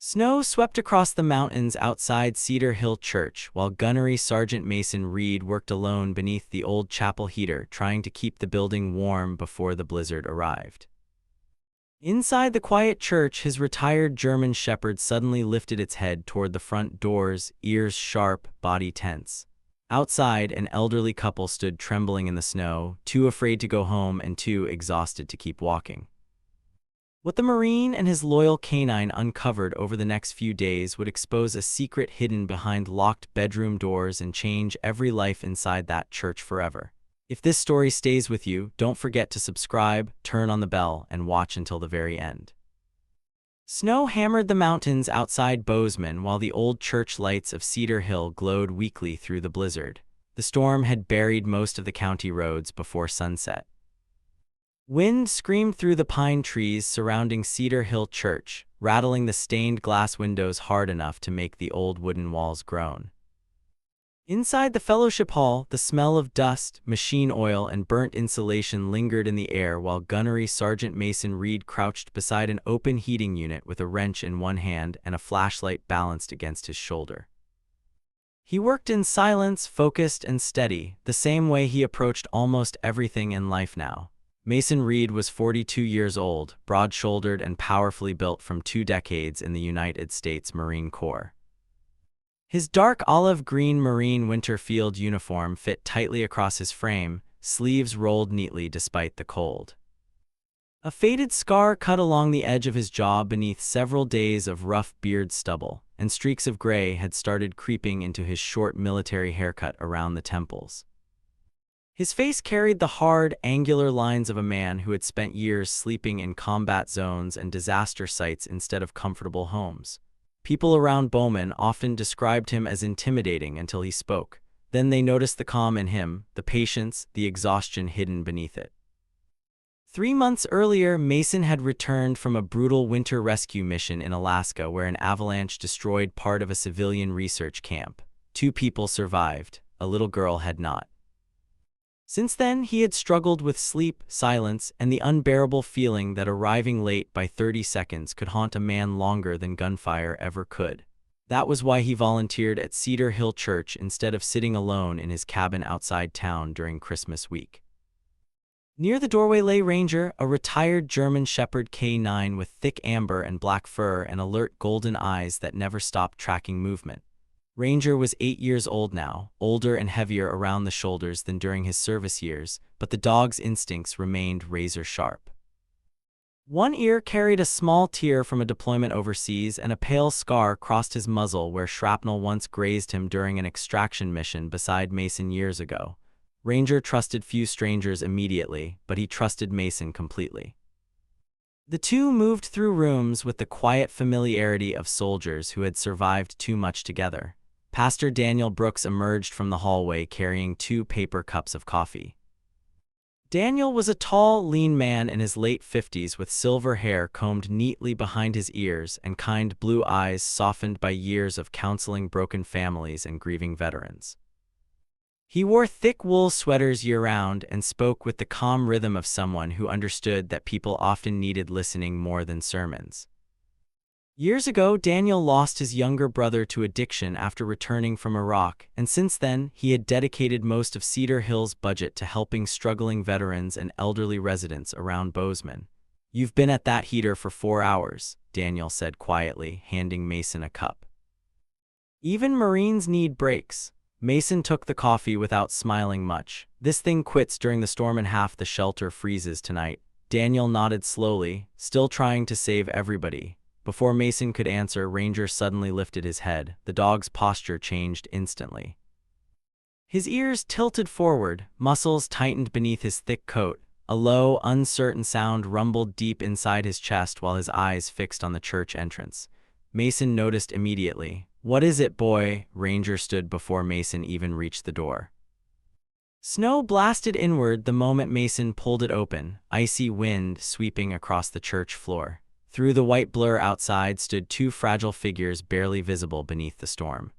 Snow swept across the mountains outside Cedar Hill Church while Gunnery Sergeant Mason Reed worked alone beneath the old chapel heater, trying to keep the building warm before the blizzard arrived. Inside the quiet church, his retired German Shepherd suddenly lifted its head toward the front doors, ears sharp, body tense. Outside, an elderly couple stood trembling in the snow, too afraid to go home and too exhausted to keep walking. What the Marine and his loyal canine uncovered over the next few days would expose a secret hidden behind locked bedroom doors and change every life inside that church forever. If this story stays with you, don't forget to subscribe, turn on the bell, and watch until the very end. Snow hammered the mountains outside Bozeman while the old church lights of Cedar Hill glowed weakly through the blizzard. The storm had buried most of the county roads before sunset. Wind screamed through the pine trees surrounding Cedar Hill Church, rattling the stained glass windows hard enough to make the old wooden walls groan. Inside the fellowship hall, the smell of dust, machine oil, and burnt insulation lingered in the air while Gunnery Sergeant Mason Reed crouched beside an open heating unit with a wrench in one hand and a flashlight balanced against his shoulder. He worked in silence, focused and steady, the same way he approached almost everything in life now. Mason Reed was 42 years old, broad-shouldered and powerfully built from 2 decades in the United States Marine Corps. His dark olive-green Marine winter field uniform fit tightly across his frame, sleeves rolled neatly despite the cold. A faded scar cut along the edge of his jaw beneath several days of rough beard stubble, and streaks of gray had started creeping into his short military haircut around the temples. His face carried the hard, angular lines of a man who had spent years sleeping in combat zones and disaster sites instead of comfortable homes. People around Bowman often described him as intimidating until he spoke. Then they noticed the calm in him, the patience, the exhaustion hidden beneath it. 3 months earlier, Mason had returned from a brutal winter rescue mission in Alaska where an avalanche destroyed part of a civilian research camp. 2 people survived, a little girl had not. Since then, he had struggled with sleep, silence, and the unbearable feeling that arriving late by 30 seconds could haunt a man longer than gunfire ever could. That was why he volunteered at Cedar Hill Church instead of sitting alone in his cabin outside town during Christmas week. Near the doorway lay Ranger, a retired German Shepherd K9 with thick amber and black fur and alert golden eyes that never stopped tracking movement. Ranger was 8 years old now, older and heavier around the shoulders than during his service years, but the dog's instincts remained razor-sharp. One ear carried a small tear from a deployment overseas, and a pale scar crossed his muzzle where shrapnel once grazed him during an extraction mission beside Mason years ago. Ranger trusted few strangers immediately, but he trusted Mason completely. The two moved through rooms with the quiet familiarity of soldiers who had survived too much together. Pastor Daniel Brooks emerged from the hallway carrying 2 paper cups of coffee. Daniel was a tall, lean man in his late 50s with silver hair combed neatly behind his ears and kind blue eyes softened by years of counseling broken families and grieving veterans. He wore thick wool sweaters year-round and spoke with the calm rhythm of someone who understood that people often needed listening more than sermons. Years ago, Daniel lost his younger brother to addiction after returning from Iraq, and since then, he had dedicated most of Cedar Hill's budget to helping struggling veterans and elderly residents around Bozeman. "You've been at that heater for 4 hours," Daniel said quietly, handing Mason a cup. "Even Marines need breaks." Mason took the coffee without smiling much. "This thing quits during the storm and half the shelter freezes tonight." Daniel nodded slowly, still trying to save everybody. Before Mason could answer, Ranger suddenly lifted his head. The dog's posture changed instantly. His ears tilted forward, muscles tightened beneath his thick coat. A low, uncertain sound rumbled deep inside his chest while his eyes fixed on the church entrance. Mason noticed immediately. "What is it, boy?" Ranger stood before Mason even reached the door. Snow blasted inward the moment Mason pulled it open, icy wind sweeping across the church floor. Through the white blur outside stood 2 fragile figures barely visible beneath the storm.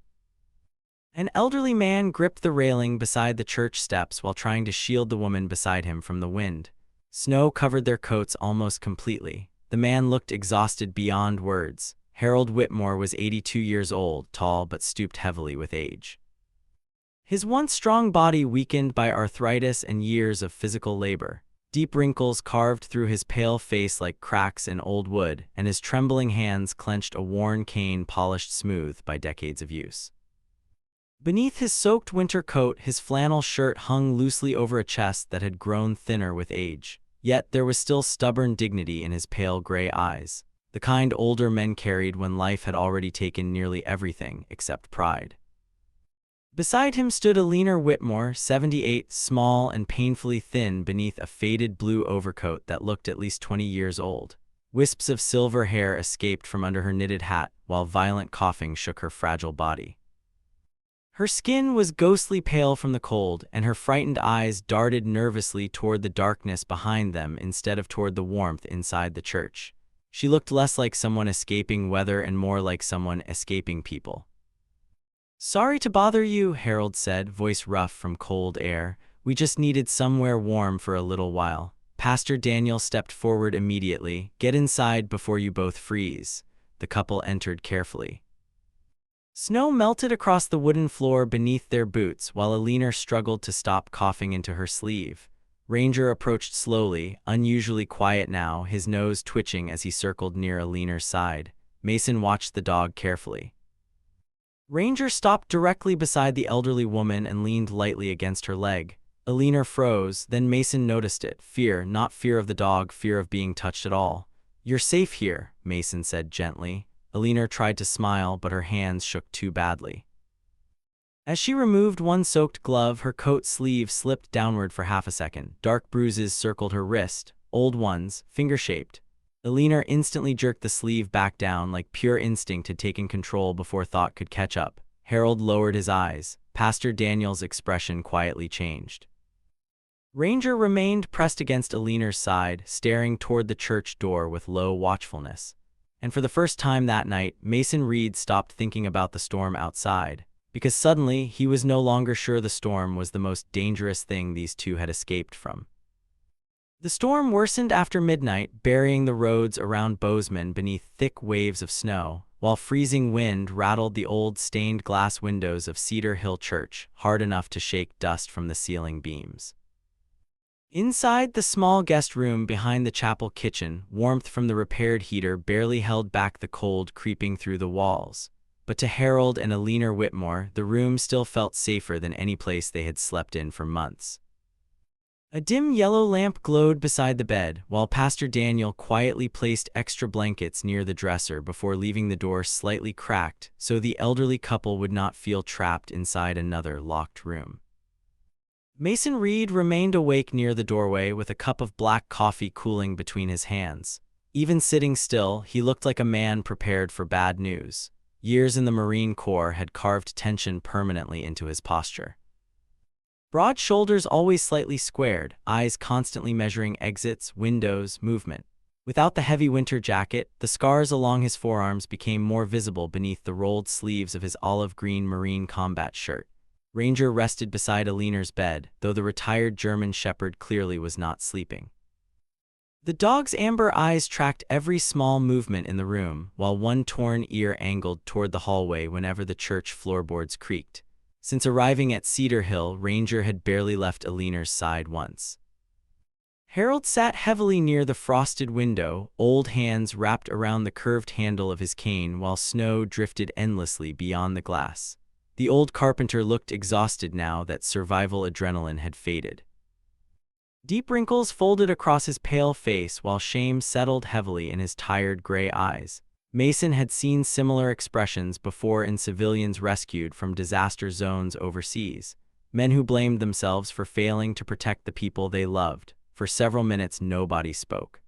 An elderly man gripped the railing beside the church steps while trying to shield the woman beside him from the wind. Snow covered their coats almost completely. The man looked exhausted beyond words. Harold Whitmore was 82 years old, tall but stooped heavily with age. His once strong body weakened by arthritis and years of physical labor. Deep wrinkles carved through his pale face like cracks in old wood, and his trembling hands clenched a worn cane polished smooth by decades of use. Beneath his soaked winter coat, his flannel shirt hung loosely over a chest that had grown thinner with age. Yet there was still stubborn dignity in his pale gray eyes, the kind older men carried when life had already taken nearly everything except pride. Beside him stood a leaner Whitmore, 78, small and painfully thin beneath a faded blue overcoat that looked at least 20 years old. Wisps of silver hair escaped from under her knitted hat, while violent coughing shook her fragile body. Her skin was ghostly pale from the cold, and her frightened eyes darted nervously toward the darkness behind them instead of toward the warmth inside the church. She looked less like someone escaping weather and more like someone escaping people. "Sorry to bother you," Harold said, voice rough from cold air. "We just needed somewhere warm for a little while." Pastor Daniel stepped forward immediately. "Get inside before you both freeze." The couple entered carefully. Snow melted across the wooden floor beneath their boots while Alina struggled to stop coughing into her sleeve. Ranger approached slowly, unusually quiet now, his nose twitching as he circled near Alina's side. Mason watched the dog carefully. Ranger stopped directly beside the elderly woman and leaned lightly against her leg. Alina froze, then Mason noticed it. Fear, not fear of the dog, fear of being touched at all. "You're safe here," Mason said gently. Alina tried to smile, but her hands shook too badly. As she removed one soaked glove, her coat sleeve slipped downward for half a second. Dark bruises circled her wrist, old ones, finger-shaped. Alina instantly jerked the sleeve back down like pure instinct had taken control before thought could catch up. Harold lowered his eyes. Pastor Daniel's expression quietly changed. Ranger remained pressed against Alina's side, staring toward the church door with low watchfulness. And for the first time that night, Mason Reed stopped thinking about the storm outside, because suddenly he was no longer sure the storm was the most dangerous thing these two had escaped from. The storm worsened after midnight, burying the roads around Bozeman beneath thick waves of snow, while freezing wind rattled the old stained glass windows of Cedar Hill Church, hard enough to shake dust from the ceiling beams. Inside the small guest room behind the chapel kitchen, warmth from the repaired heater barely held back the cold creeping through the walls. But to Harold and Alina Whitmore, the room still felt safer than any place they had slept in for months. A dim yellow lamp glowed beside the bed, while Pastor Daniel quietly placed extra blankets near the dresser before leaving the door slightly cracked so the elderly couple would not feel trapped inside another locked room. Mason Reed remained awake near the doorway with a cup of black coffee cooling between his hands. Even sitting still, he looked like a man prepared for bad news. Years in the Marine Corps had carved tension permanently into his posture. Broad shoulders always slightly squared, eyes constantly measuring exits, windows, movement. Without the heavy winter jacket, the scars along his forearms became more visible beneath the rolled sleeves of his olive-green Marine combat shirt. Ranger rested beside Alina's bed, though the retired German shepherd clearly was not sleeping. The dog's amber eyes tracked every small movement in the room, while one torn ear angled toward the hallway whenever the church floorboards creaked. Since arriving at Cedar Hill, Ranger had barely left Alina's side once. Harold sat heavily near the frosted window, old hands wrapped around the curved handle of his cane while snow drifted endlessly beyond the glass. The old carpenter looked exhausted now that survival adrenaline had faded. Deep wrinkles folded across his pale face while shame settled heavily in his tired gray eyes. Mason had seen similar expressions before in civilians rescued from disaster zones overseas, men who blamed themselves for failing to protect the people they loved. For several minutes nobody spoke.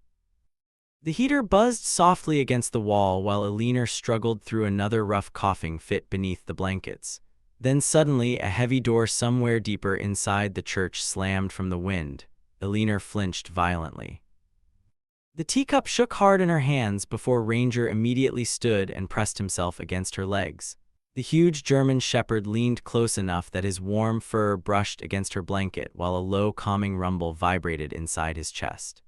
The heater buzzed softly against the wall while Alina struggled through another rough coughing fit beneath the blankets. Then suddenly a heavy door somewhere deeper inside the church slammed from the wind. Alina flinched violently. The teacup shook hard in her hands before Ranger immediately stood and pressed himself against her legs. The huge German shepherd leaned close enough that his warm fur brushed against her blanket while a low calming rumble vibrated inside his chest.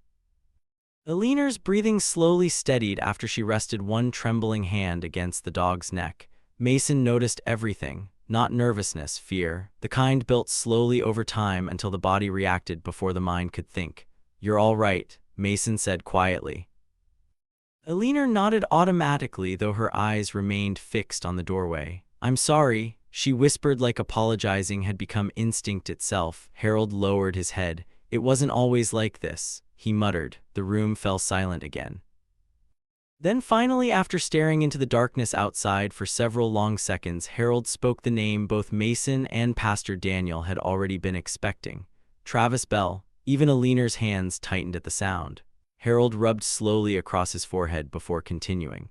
Aliner's breathing slowly steadied after she rested one trembling hand against the dog's neck. Mason noticed everything, not nervousness, fear, the kind built slowly over time until the body reacted before the mind could think. "You're all right," Mason said quietly. Aliner nodded automatically, though her eyes remained fixed on the doorway. "I'm sorry," she whispered, like apologizing had become instinct itself. Harold lowered his head. "It wasn't always like this," he muttered. The room fell silent again. Then finally, after staring into the darkness outside for several long seconds, Harold spoke the name both Mason and Pastor Daniel had already been expecting. "Travis Bell." Even Aliner's hands tightened at the sound. Harold rubbed slowly across his forehead before continuing.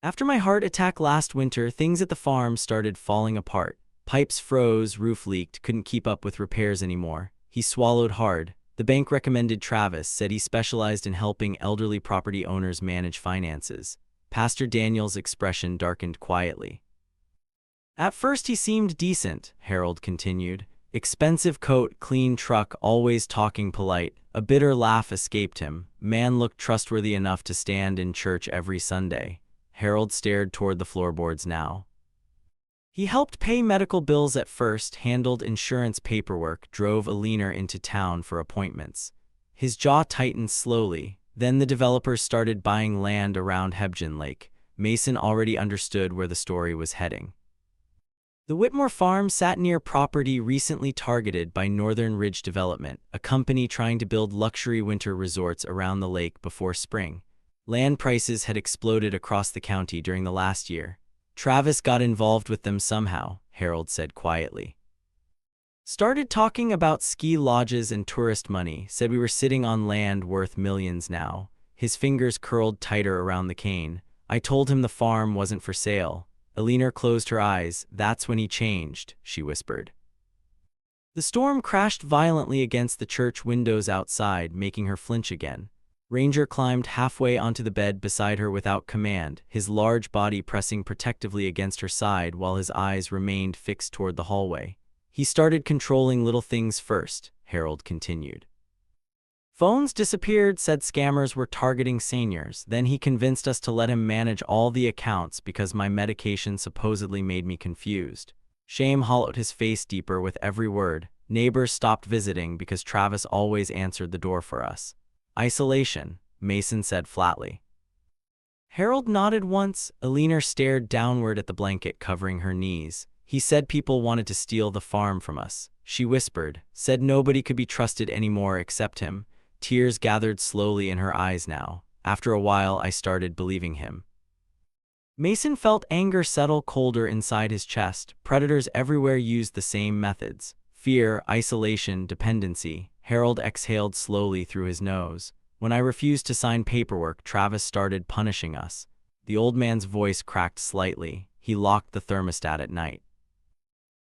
"After my heart attack last winter, things at the farm started falling apart. Pipes froze, roof leaked, couldn't keep up with repairs anymore." He swallowed hard. "The bank recommended Travis, said he specialized in helping elderly property owners manage finances." Pastor Daniel's expression darkened quietly. "At first he seemed decent," Harold continued. "Expensive coat, clean truck, always talking polite." A bitter laugh escaped him. "Man looked trustworthy enough to stand in church every Sunday." Harold stared toward the floorboards now. "He helped pay medical bills at first, handled insurance paperwork, drove Aliner into town for appointments." His jaw tightened slowly. "Then the developers started buying land around Hebgen Lake." Mason already understood where the story was heading. The Whitmore farm sat near property recently targeted by Northern Ridge Development, a company trying to build luxury winter resorts around the lake before spring. Land prices had exploded across the county during the last year. "Travis got involved with them somehow," Harold said quietly. "Started talking about ski lodges and tourist money, said we were sitting on land worth millions now." His fingers curled tighter around the cane. "I told him the farm wasn't for sale." Aliner closed her eyes. "That's when he changed," she whispered. The storm crashed violently against the church windows outside, making her flinch again. Ranger climbed halfway onto the bed beside her without command, his large body pressing protectively against her side while his eyes remained fixed toward the hallway. "He started controlling little things first," Harold continued. "Phones disappeared, said scammers were targeting seniors. Then he convinced us to let him manage all the accounts because my medication supposedly made me confused." Shame hollowed his face deeper with every word. "Neighbors stopped visiting because Travis always answered the door for us." "Isolation," Mason said flatly. Harold nodded once. Aliner stared downward at the blanket covering her knees. "He said people wanted to steal the farm from us," she whispered. "Said nobody could be trusted anymore except him." Tears gathered slowly in her eyes now. "After a while, I started believing him." Mason felt anger settle colder inside his chest. Predators everywhere used the same methods. Fear, isolation, dependency. Harold exhaled slowly through his nose. "When I refused to sign paperwork, Travis started punishing us." The old man's voice cracked slightly. "He locked the thermostat at night.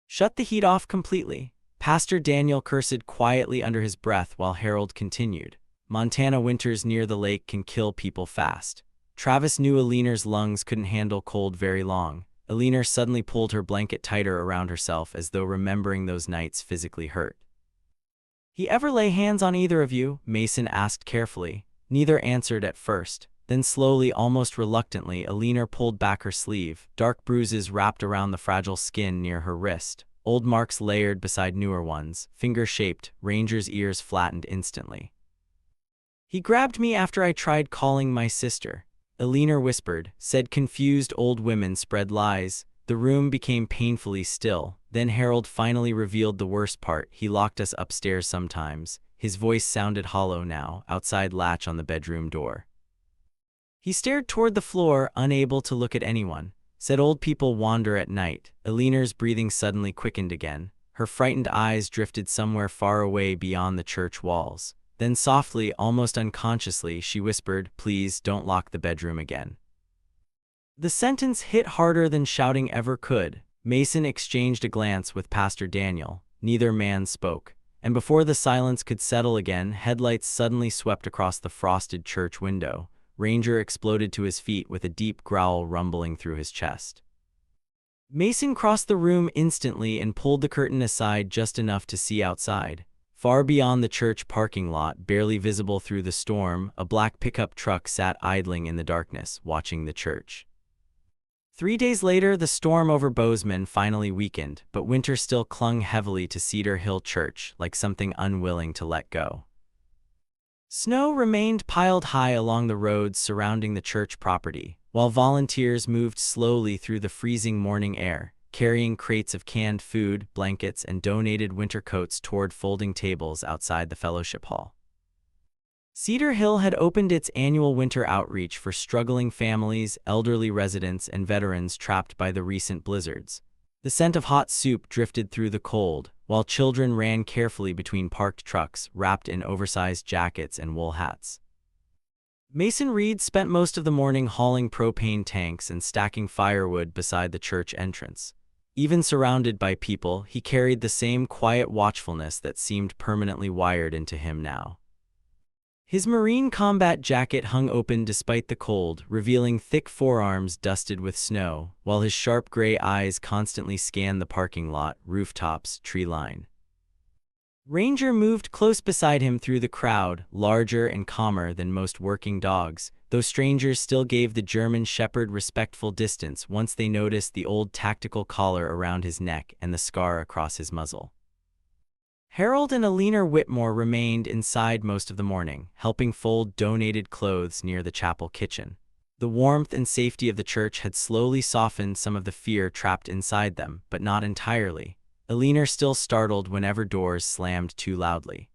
Shut the heat off completely." Pastor Daniel cursed quietly under his breath while Harold continued. "Montana winters near the lake can kill people fast." Travis knew Aliner's lungs couldn't handle cold very long. Aliner suddenly pulled her blanket tighter around herself as though remembering those nights physically hurt. "He ever lay hands on either of you?" Mason asked carefully. Neither answered at first. Then slowly, almost reluctantly, Aliner pulled back her sleeve. Dark bruises wrapped around the fragile skin near her wrist. Old marks layered beside newer ones, finger-shaped. Ranger's ears flattened instantly. "He grabbed me after I tried calling my sister," Aliner whispered. Said confused old women spread lies. The room became painfully still. Then Harold finally revealed the worst part. "He locked us upstairs sometimes." His voice sounded hollow now. "Outside latch on the bedroom door. He stared toward the floor, unable to look at anyone. Said old people wander at night." Aliner's breathing suddenly quickened again. Her frightened eyes drifted somewhere far away beyond the church walls. Then softly, almost unconsciously, she whispered, "Please don't lock the bedroom again." The sentence hit harder than shouting ever could. Mason exchanged a glance with Pastor Daniel. Neither man spoke. And before the silence could settle again, headlights suddenly swept across the frosted church window. Ranger exploded to his feet with a deep growl rumbling through his chest. Mason crossed the room instantly and pulled the curtain aside just enough to see outside. Far beyond the church parking lot, barely visible through the storm, a black pickup truck sat idling in the darkness, watching the church. 3 days later, the storm over Bozeman finally weakened, but winter still clung heavily to Cedar Hill Church, like something unwilling to let go. Snow remained piled high along the roads surrounding the church property, while volunteers moved slowly through the freezing morning air, carrying crates of canned food, blankets, and donated winter coats toward folding tables outside the fellowship hall. Cedar Hill had opened its annual winter outreach for struggling families, elderly residents, and veterans trapped by the recent blizzards. The scent of hot soup drifted through the cold, while children ran carefully between parked trucks, wrapped in oversized jackets and wool hats. Mason Reed spent most of the morning hauling propane tanks and stacking firewood beside the church entrance. Even surrounded by people, he carried the same quiet watchfulness that seemed permanently wired into him now. His Marine combat jacket hung open despite the cold, revealing thick forearms dusted with snow, while his sharp gray eyes constantly scanned the parking lot, rooftops, tree line. Ranger moved close beside him through the crowd, larger and calmer than most working dogs, though strangers still gave the German Shepherd respectful distance once they noticed the old tactical collar around his neck and the scar across his muzzle. Harold and Alina Whitmore remained inside most of the morning, helping fold donated clothes near the chapel kitchen. The warmth and safety of the church had slowly softened some of the fear trapped inside them, but not entirely. Alina still startled whenever doors slammed too loudly.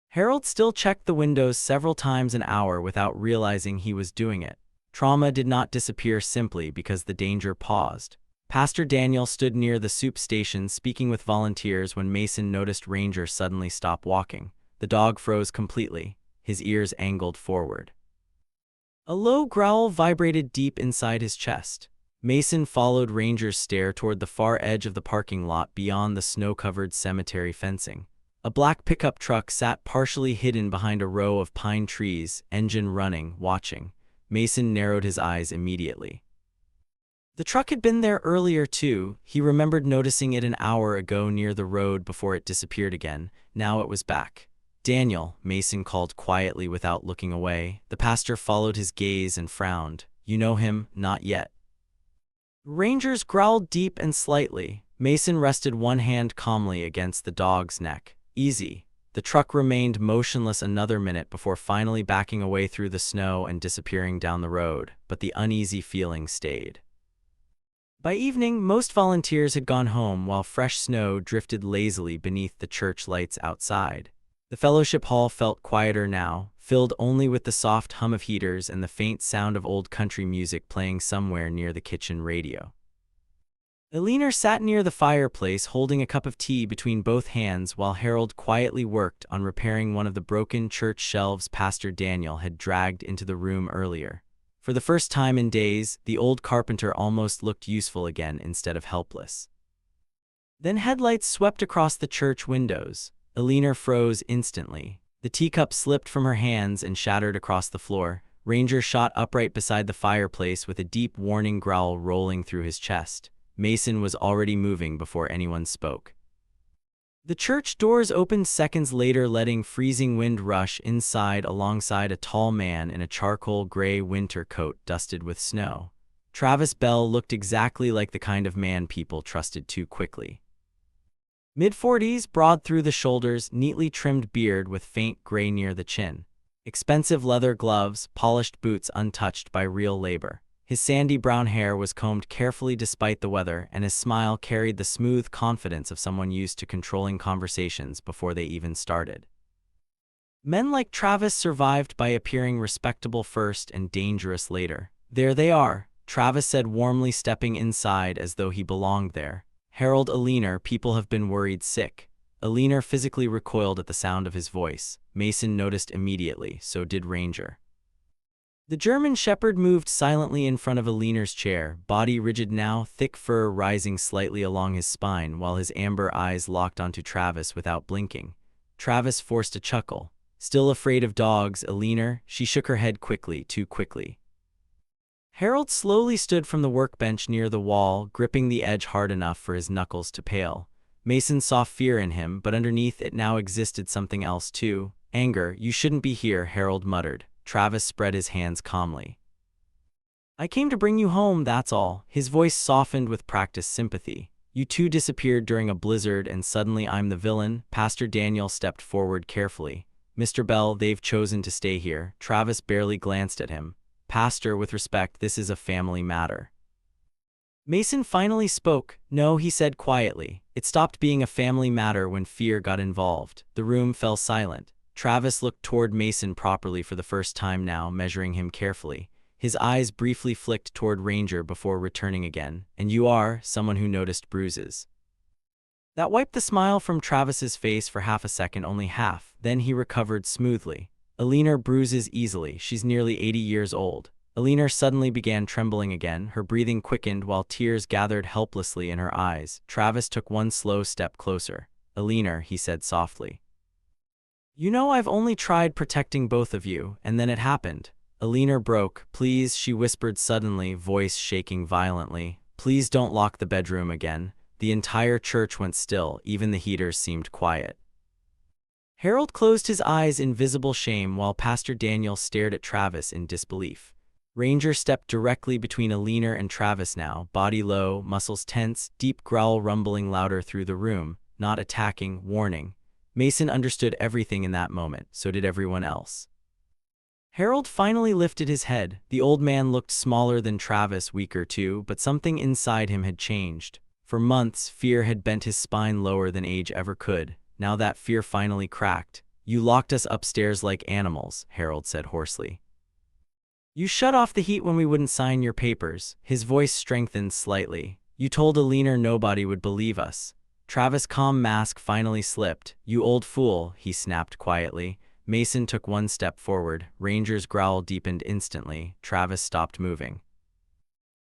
Harold still checked the windows several times an hour without realizing he was doing it. Trauma did not disappear simply because the danger paused. Pastor Daniel stood near the soup station speaking with volunteers when Mason noticed Ranger suddenly stop walking. The dog froze completely, his ears angled forward. A low growl vibrated deep inside his chest. Mason followed Ranger's stare toward the far edge of the parking lot beyond the snow-covered cemetery fencing. A black pickup truck sat partially hidden behind a row of pine trees, engine running, watching. Mason narrowed his eyes immediately. The truck had been there earlier too. He remembered noticing it an hour ago near the road before it disappeared again. Now it was back. "Daniel," Mason called quietly without looking away. The pastor followed his gaze and frowned. "You know him?" "Not yet." Rangers growled deep and slightly. Mason rested one hand calmly against the dog's neck. "Easy." The truck remained motionless another minute before finally backing away through the snow and disappearing down the road, but the uneasy feeling stayed. By evening, most volunteers had gone home while fresh snow drifted lazily beneath the church lights outside. The fellowship hall felt quieter now, filled only with the soft hum of heaters and the faint sound of old country music playing somewhere near the kitchen radio. Alina sat near the fireplace holding a cup of tea between both hands while Harold quietly worked on repairing one of the broken church shelves Pastor Daniel had dragged into the room earlier. For the first time in days, the old carpenter almost looked useful again instead of helpless. Then headlights swept across the church windows. Alina froze instantly. The teacup slipped from her hands and shattered across the floor. Ranger shot upright beside the fireplace with a deep warning growl rolling through his chest. Mason was already moving before anyone spoke. The church doors opened seconds later, letting freezing wind rush inside alongside a tall man in a charcoal gray winter coat dusted with snow. Travis Bell looked exactly like the kind of man people trusted too quickly. Mid-40s, broad through the shoulders, neatly trimmed beard with faint gray near the chin. Expensive leather gloves, polished boots untouched by real labor. His sandy brown hair was combed carefully despite the weather, and his smile carried the smooth confidence of someone used to controlling conversations before they even started. Men like Travis survived by appearing respectable first and dangerous later. "There they are," Travis said warmly, stepping inside as though he belonged there. "Harold, Alina, people have been worried sick." Alina physically recoiled at the sound of his voice. Mason noticed immediately, so did Ranger. The German Shepherd moved silently in front of Alina's chair, body rigid now, thick fur rising slightly along his spine while his amber eyes locked onto Travis without blinking. Travis forced a chuckle. "Still afraid of dogs, Alina?" She shook her head quickly, too quickly. Harold slowly stood from the workbench near the wall, gripping the edge hard enough for his knuckles to pale. Mason saw fear in him, but underneath it now existed something else too. Anger. "You shouldn't be here," Harold muttered. Travis spread his hands calmly. "I came to bring you home, that's all." His voice softened with practiced sympathy. "You two disappeared during a blizzard and suddenly I'm the villain." Pastor Daniel stepped forward carefully. "Mr. Bell, they've chosen to stay here." Travis barely glanced at him. "Pastor, with respect, this is a family matter." Mason finally spoke. "No," he said quietly. "It stopped being a family matter when fear got involved." The room fell silent. Travis looked toward Mason properly for the first time now, measuring him carefully. His eyes briefly flicked toward Ranger before returning again. "And you are someone who noticed bruises." That wiped the smile from Travis's face for half a second, only half. Then he recovered smoothly. "Alina bruises easily. She's nearly 80 years old." Alina suddenly began trembling again. Her breathing quickened while tears gathered helplessly in her eyes. Travis took one slow step closer. "Alina," he said softly. "You know, I've only tried protecting both of you, and then it happened." Alina broke. "Please," she whispered suddenly, voice shaking violently. "Please don't lock the bedroom again." The entire church went still. Even the heaters seemed quiet. Harold closed his eyes in visible shame while Pastor Daniel stared at Travis in disbelief. Ranger stepped directly between Alina and Travis now, body low, muscles tense, deep growl rumbling louder through the room. Not attacking, warning. Mason understood everything in that moment, so did everyone else. Harold finally lifted his head. The old man looked smaller than Travis, weaker too, but something inside him had changed. For months, fear had bent his spine lower than age ever could. Now that fear finally cracked. "You locked us upstairs like animals," Harold said hoarsely. "You shut off the heat when we wouldn't sign your papers." His voice strengthened slightly. "You told Alina nobody would believe us." Travis' calm mask finally slipped. "You old fool," he snapped quietly. Mason took one step forward. Ranger's growl deepened instantly. Travis stopped moving.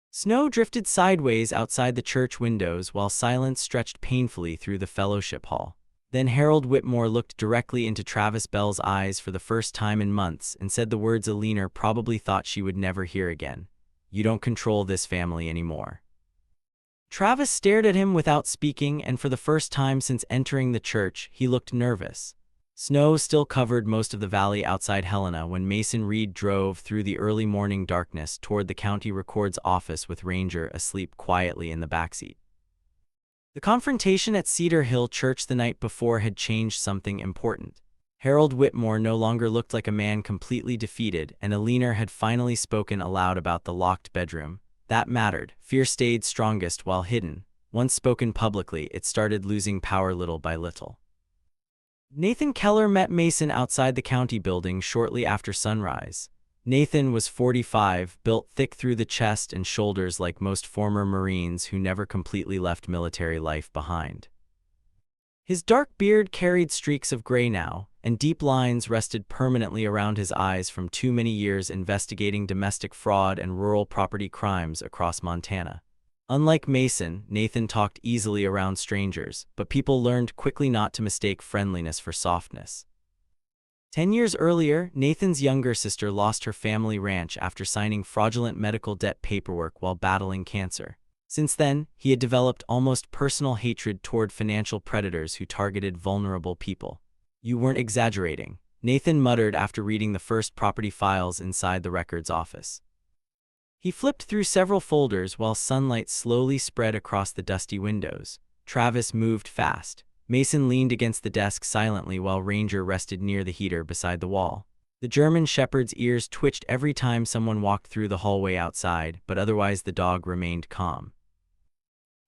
Snow drifted sideways outside the church windows while silence stretched painfully through the fellowship hall. Then Harold Whitmore looked directly into Travis Bell's eyes for the first time in months and said the words Alina probably thought she would never hear again. "You don't control this family anymore." Travis stared at him without speaking, and for the first time since entering the church, he looked nervous. Snow still covered most of the valley outside Helena when Mason Reed drove through the early morning darkness toward the county record's office with Ranger asleep quietly in the backseat. The confrontation at Cedar Hill Church the night before had changed something important. Harold Whitmore no longer looked like a man completely defeated, and Alina had finally spoken aloud about the locked bedroom. That mattered. Fear stayed strongest while hidden. Once spoken publicly, it started losing power little by little. Nathan Keller met Mason outside the county building shortly after sunrise. Nathan was 45, built thick through the chest and shoulders like most former Marines who never completely left military life behind. His dark beard carried streaks of gray now, and deep lines rested permanently around his eyes from too many years investigating domestic fraud and rural property crimes across Montana. Unlike Mason, Nathan talked easily around strangers, but people learned quickly not to mistake friendliness for softness. 10 years earlier, Nathan's younger sister lost her family ranch after signing fraudulent medical debt paperwork while battling cancer. Since then, he had developed almost personal hatred toward financial predators who targeted vulnerable people. "You weren't exaggerating," Nathan muttered after reading the first property files inside the records office. He flipped through several folders while sunlight slowly spread across the dusty windows. Travis moved fast. Mason leaned against the desk silently while Ranger rested near the heater beside the wall. The German Shepherd's ears twitched every time someone walked through the hallway outside, but otherwise the dog remained calm.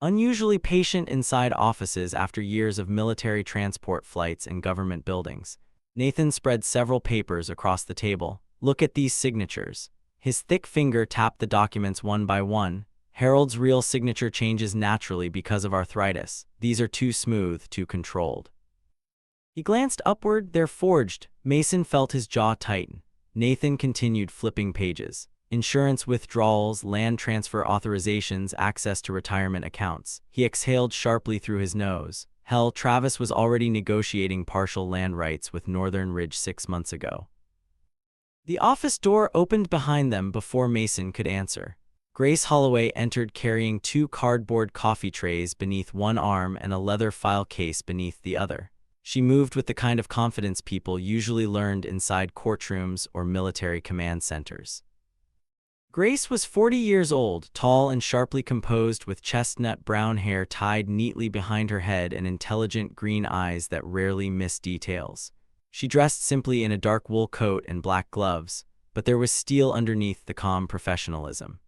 Unusually patient inside offices after years of military transport flights and government buildings. Nathan spread several papers across the table. "Look at these signatures." His thick finger tapped the documents one by one. "Harold's real signature changes naturally because of arthritis. These are too smooth, too controlled." He glanced upward. "They're forged." Mason felt his jaw tighten. Nathan continued flipping pages. Insurance withdrawals, land transfer authorizations, access to retirement accounts. He exhaled sharply through his nose. Hell, Travis was already negotiating partial land rights with Northern Ridge 6 months ago. The office door opened behind them before Mason could answer. Grace Holloway entered carrying 2 cardboard coffee trays beneath one arm and a leather file case beneath the other. She moved with the kind of confidence people usually learned inside courtrooms or military command centers. Grace was 40 years old, tall and sharply composed, with chestnut brown hair tied neatly behind her head and intelligent green eyes that rarely missed details. She dressed simply in a dark wool coat and black gloves, but there was steel underneath the calm professionalism.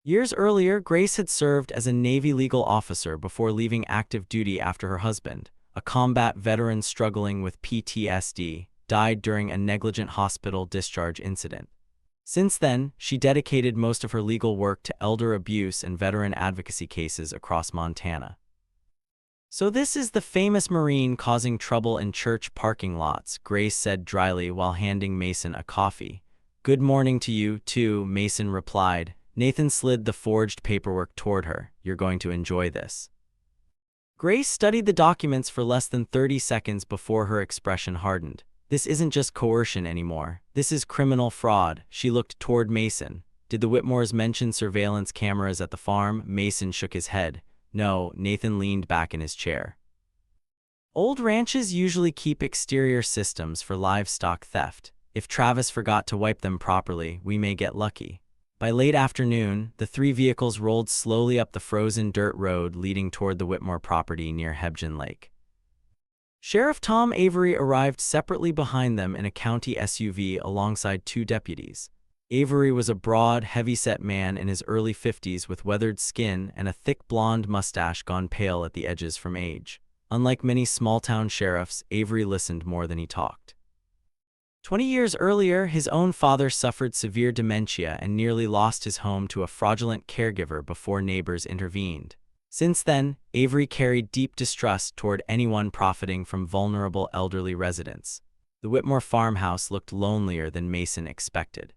Years earlier, Grace had served as a Navy legal officer before leaving active duty after her husband, a combat veteran struggling with PTSD, died during a negligent hospital discharge incident. Since then, she dedicated most of her legal work to elder abuse and veteran advocacy cases across Montana. "So this is the famous Marine causing trouble in church parking lots," Grace said dryly while handing Mason a coffee. "Good morning to you, too," Mason replied. Nathan slid the forged paperwork toward her. "You're going to enjoy this." Grace studied the documents for less than 30 seconds before her expression hardened. "This isn't just coercion anymore. This is criminal fraud." She looked toward Mason. "Did the Whitmores mention surveillance cameras at the farm?" Mason shook his head. "No." Nathan leaned back in his chair. "Old ranches usually keep exterior systems for livestock theft. If Travis forgot to wipe them properly, we may get lucky." By late afternoon, the 3 vehicles rolled slowly up the frozen dirt road leading toward the Whitmore property near Hebgen Lake. Sheriff Tom Avery arrived separately behind them in a county SUV alongside 2 deputies. Avery was a broad, heavy-set man in his early 50s with weathered skin and a thick blonde mustache gone pale at the edges from age. Unlike many small-town sheriffs, Avery listened more than he talked. 20 years earlier, his own father suffered severe dementia and nearly lost his home to a fraudulent caregiver before neighbors intervened. Since then, Avery carried deep distrust toward anyone profiting from vulnerable elderly residents. The Whitmore farmhouse looked lonelier than Mason expected.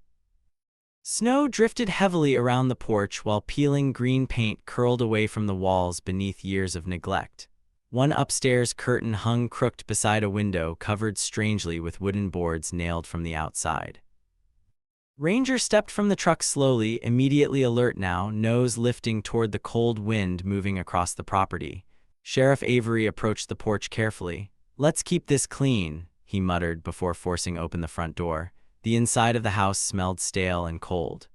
Snow drifted heavily around the porch while peeling green paint curled away from the walls beneath years of neglect. One upstairs curtain hung crooked beside a window covered strangely with wooden boards nailed from the outside. Ranger stepped from the truck slowly, immediately alert now, nose lifting toward the cold wind moving across the property. Sheriff Avery approached the porch carefully. "Let's keep this clean," he muttered before forcing open the front door. The inside of the house smelled stale and cold.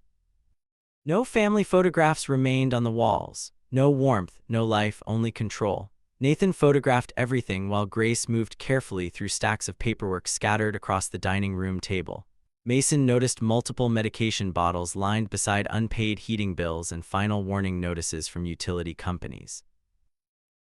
No family photographs remained on the walls. No warmth, no life, only control. Nathan photographed everything while Grace moved carefully through stacks of paperwork scattered across the dining room table. Mason noticed multiple medication bottles lined beside unpaid heating bills and final warning notices from utility companies.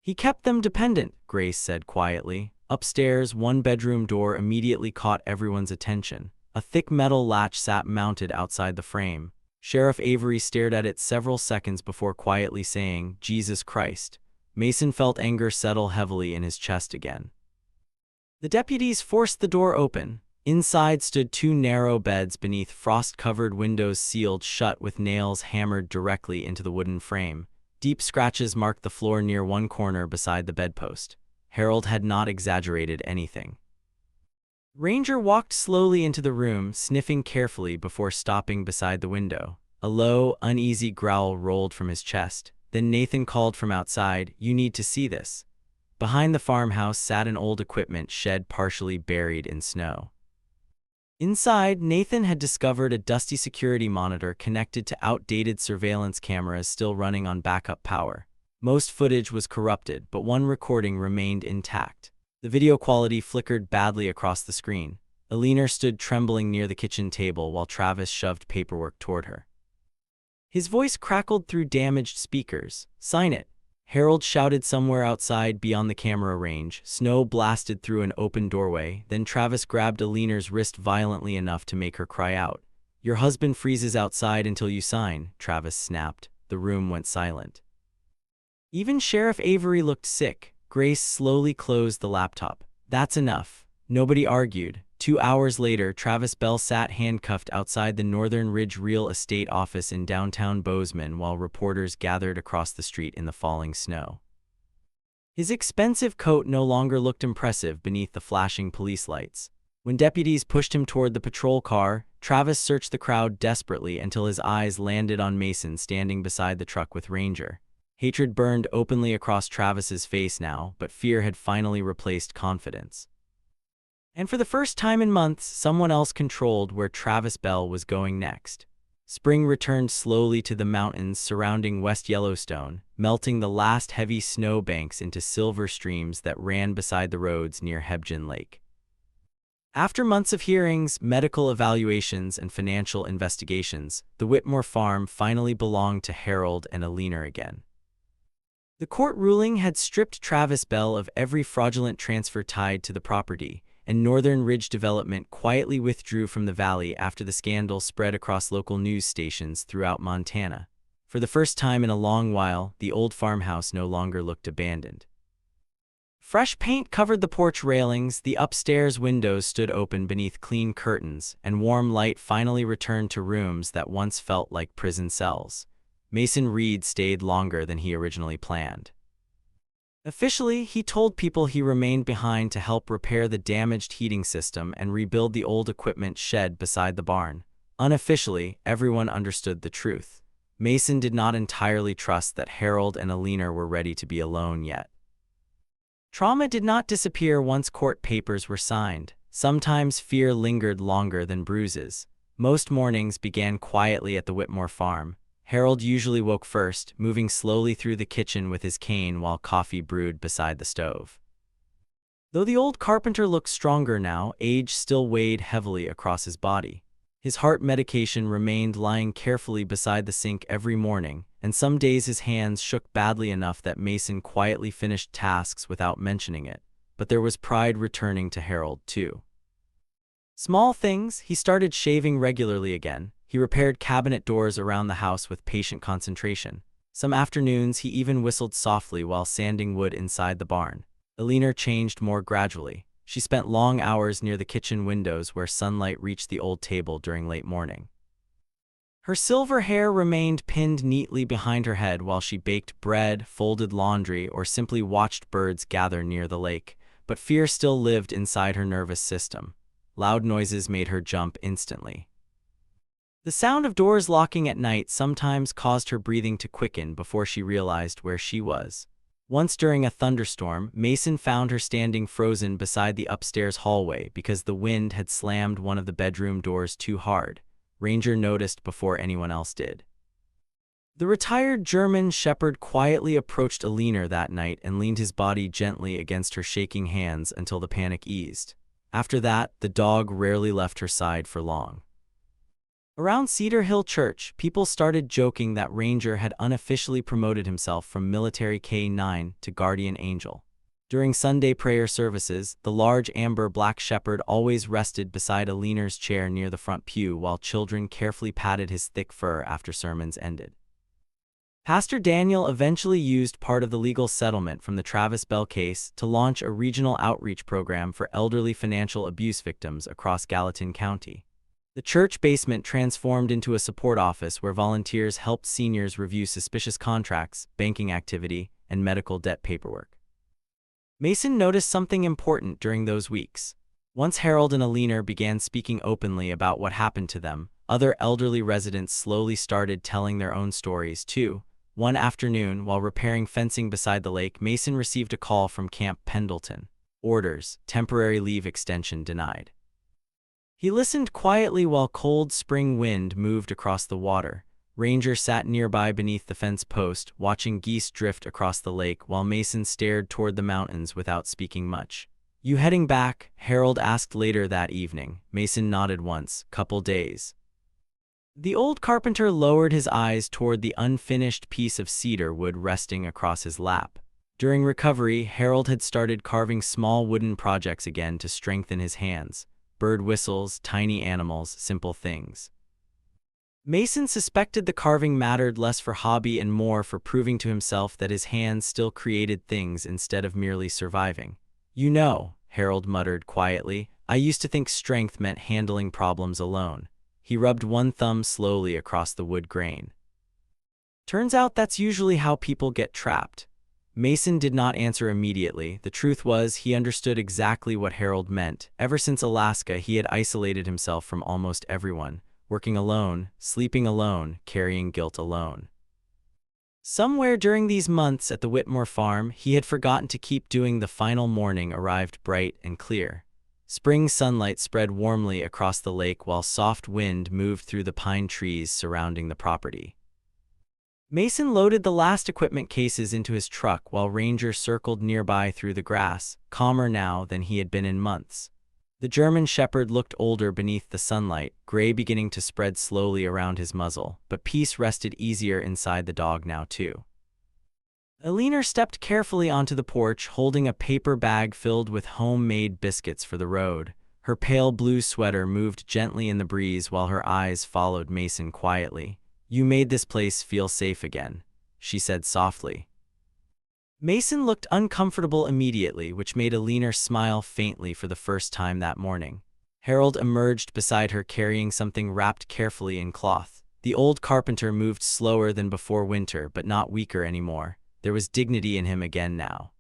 "He kept them dependent," Grace said quietly. Upstairs, one bedroom door immediately caught everyone's attention. A thick metal latch sat mounted outside the frame. Sheriff Avery stared at it several seconds before quietly saying, "Jesus Christ." Mason felt anger settle heavily in his chest again. The deputies forced the door open. Inside stood 2 narrow beds beneath frost-covered windows sealed shut with nails hammered directly into the wooden frame. Deep scratches marked the floor near one corner beside the bedpost. Harold had not exaggerated anything. Ranger walked slowly into the room, sniffing carefully before stopping beside the window. A low, uneasy growl rolled from his chest. Then Nathan called from outside, "You need to see this." Behind the farmhouse sat an old equipment shed partially buried in snow. Inside, Nathan had discovered a dusty security monitor connected to outdated surveillance cameras still running on backup power. Most footage was corrupted, but one recording remained intact. The video quality flickered badly across the screen. Eleanor stood trembling near the kitchen table while Travis shoved paperwork toward her. His voice crackled through damaged speakers. "Sign it." Harold shouted somewhere outside beyond the camera range. Snow blasted through an open doorway. Then Travis grabbed Eleanor's wrist violently enough to make her cry out. "Your husband freezes outside until you sign," Travis snapped. The room went silent. Even Sheriff Avery looked sick. Grace slowly closed the laptop. "That's enough." Nobody argued. 2 hours later, Travis Bell sat handcuffed outside the Northern Ridge Real Estate office in downtown Bozeman while reporters gathered across the street in the falling snow. His expensive coat no longer looked impressive beneath the flashing police lights. When deputies pushed him toward the patrol car, Travis searched the crowd desperately until his eyes landed on Mason standing beside the truck with Ranger. Hatred burned openly across Travis's face now, but fear had finally replaced confidence. And for the first time in months, someone else controlled where Travis Bell was going next. Spring returned slowly to the mountains surrounding West Yellowstone, melting the last heavy snow banks into silver streams that ran beside the roads near Hebgen Lake. After months of hearings, medical evaluations, and financial investigations, the Whitmore farm finally belonged to Harold and Alina again. The court ruling had stripped Travis Bell of every fraudulent transfer tied to the property, and Northern Ridge Development quietly withdrew from the valley after the scandal spread across local news stations throughout Montana. For the first time in a long while, the old farmhouse no longer looked abandoned. Fresh paint covered the porch railings, the upstairs windows stood open beneath clean curtains, and warm light finally returned to rooms that once felt like prison cells. Mason Reed stayed longer than he originally planned. Officially, he told people he remained behind to help repair the damaged heating system and rebuild the old equipment shed beside the barn. Unofficially, everyone understood the truth. Mason did not entirely trust that Harold and Alina were ready to be alone yet. Trauma did not disappear once court papers were signed. Sometimes fear lingered longer than bruises. Most mornings began quietly at the Whitmore farm. Harold usually woke first, moving slowly through the kitchen with his cane while coffee brewed beside the stove. Though the old carpenter looked stronger now, age still weighed heavily across his body. His heart medication remained lying carefully beside the sink every morning, and some days his hands shook badly enough that Mason quietly finished tasks without mentioning it. But there was pride returning to Harold, too. Small things, he started shaving regularly again. He repaired cabinet doors around the house with patient concentration. Some afternoons he even whistled softly while sanding wood inside the barn. Alina changed more gradually. She spent long hours near the kitchen windows where sunlight reached the old table during late morning. Her silver hair remained pinned neatly behind her head while she baked bread, folded laundry, or simply watched birds gather near the lake, but fear still lived inside her nervous system. Loud noises made her jump instantly. The sound of doors locking at night sometimes caused her breathing to quicken before she realized where she was. Once during a thunderstorm, Mason found her standing frozen beside the upstairs hallway because the wind had slammed one of the bedroom doors too hard. Ranger noticed before anyone else did. The retired German shepherd quietly approached Alina that night and leaned his body gently against her shaking hands until the panic eased. After that, the dog rarely left her side for long. Around Cedar Hill Church, people started joking that Ranger had unofficially promoted himself from military K-9 to guardian angel. During Sunday prayer services, the large amber-black shepherd always rested beside Alina's chair near the front pew while children carefully patted his thick fur after sermons ended. Pastor Daniel eventually used part of the legal settlement from the Travis Bell case to launch a regional outreach program for elderly financial abuse victims across Gallatin County. The church basement transformed into a support office where volunteers helped seniors review suspicious contracts, banking activity, and medical debt paperwork. Mason noticed something important during those weeks. Once Harold and Alina began speaking openly about what happened to them, other elderly residents slowly started telling their own stories too. One afternoon, while repairing fencing beside the lake, Mason received a call from Camp Pendleton. Orders, temporary leave extension denied. He listened quietly while cold spring wind moved across the water. Ranger sat nearby beneath the fence post, watching geese drift across the lake while Mason stared toward the mountains without speaking much. "You heading back?" Harold asked later that evening. Mason nodded once. "Couple days." The old carpenter lowered his eyes toward the unfinished piece of cedar wood resting across his lap. During recovery, Harold had started carving small wooden projects again to strengthen his hands. Bird whistles, tiny animals, simple things. Mason suspected the carving mattered less for hobby and more for proving to himself that his hands still created things instead of merely surviving. "You know," Harold muttered quietly, "I used to think strength meant handling problems alone." He rubbed one thumb slowly across the wood grain. "Turns out that's usually how people get trapped." Mason did not answer immediately. The truth was, he understood exactly what Harold meant. Ever since Alaska, he had isolated himself from almost everyone, working alone, sleeping alone, carrying guilt alone. Somewhere during these months at the Whitmore farm, he had forgotten to keep doing. The final morning arrived bright and clear. Spring sunlight spread warmly across the lake while soft wind moved through the pine trees surrounding the property. Mason loaded the last equipment cases into his truck while Ranger circled nearby through the grass, calmer now than he had been in months. The German Shepherd looked older beneath the sunlight, gray beginning to spread slowly around his muzzle, but peace rested easier inside the dog now too. Eleanor stepped carefully onto the porch, holding a paper bag filled with homemade biscuits for the road. Her pale blue sweater moved gently in the breeze while her eyes followed Mason quietly. "You made this place feel safe again," she said softly. Mason looked uncomfortable immediately, which made Eleanor smile faintly for the first time that morning. Harold emerged beside her carrying something wrapped carefully in cloth. The old carpenter moved slower than before winter, but not weaker anymore. There was dignity in him again now.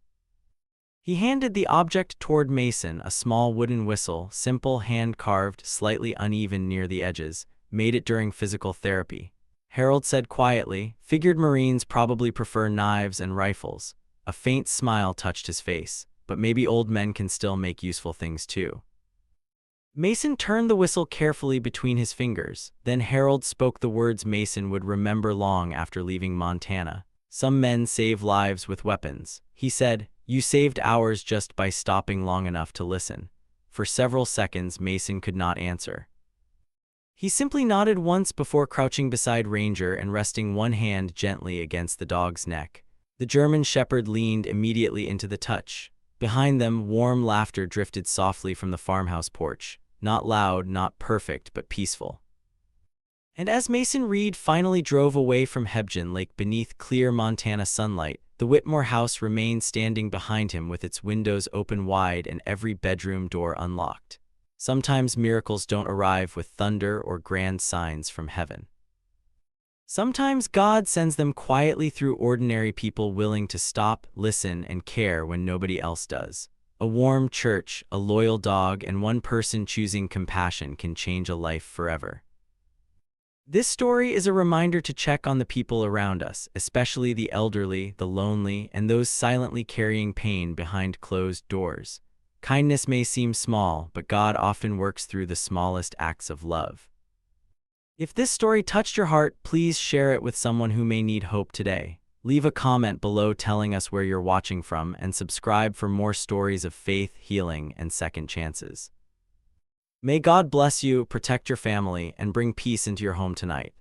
He handed the object toward Mason, a small wooden whistle, simple, hand-carved, slightly uneven near the edges, made it during physical therapy. Harold said quietly, "Figured Marines probably prefer knives and rifles." A faint smile touched his face, "But maybe old men can still make useful things too." Mason turned the whistle carefully between his fingers. Then Harold spoke the words Mason would remember long after leaving Montana. "Some men save lives with weapons," he said. "You saved ours just by stopping long enough to listen." For several seconds, Mason could not answer. He simply nodded once before crouching beside Ranger and resting one hand gently against the dog's neck. The German Shepherd leaned immediately into the touch. Behind them, warm laughter drifted softly from the farmhouse porch. Not loud, not perfect, but peaceful. And as Mason Reed finally drove away from Hebgen Lake beneath clear Montana sunlight, the Whitmore house remained standing behind him with its windows open wide and every bedroom door unlocked. Sometimes miracles don't arrive with thunder or grand signs from heaven. Sometimes God sends them quietly through ordinary people willing to stop, listen, and care when nobody else does. A warm church, a loyal dog, and one person choosing compassion can change a life forever. This story is a reminder to check on the people around us, especially the elderly, the lonely, and those silently carrying pain behind closed doors. Kindness may seem small, but God often works through the smallest acts of love. If this story touched your heart, please share it with someone who may need hope today. Leave a comment below telling us where you're watching from, and subscribe for more stories of faith, healing, and second chances. May God bless you, protect your family, and bring peace into your home tonight.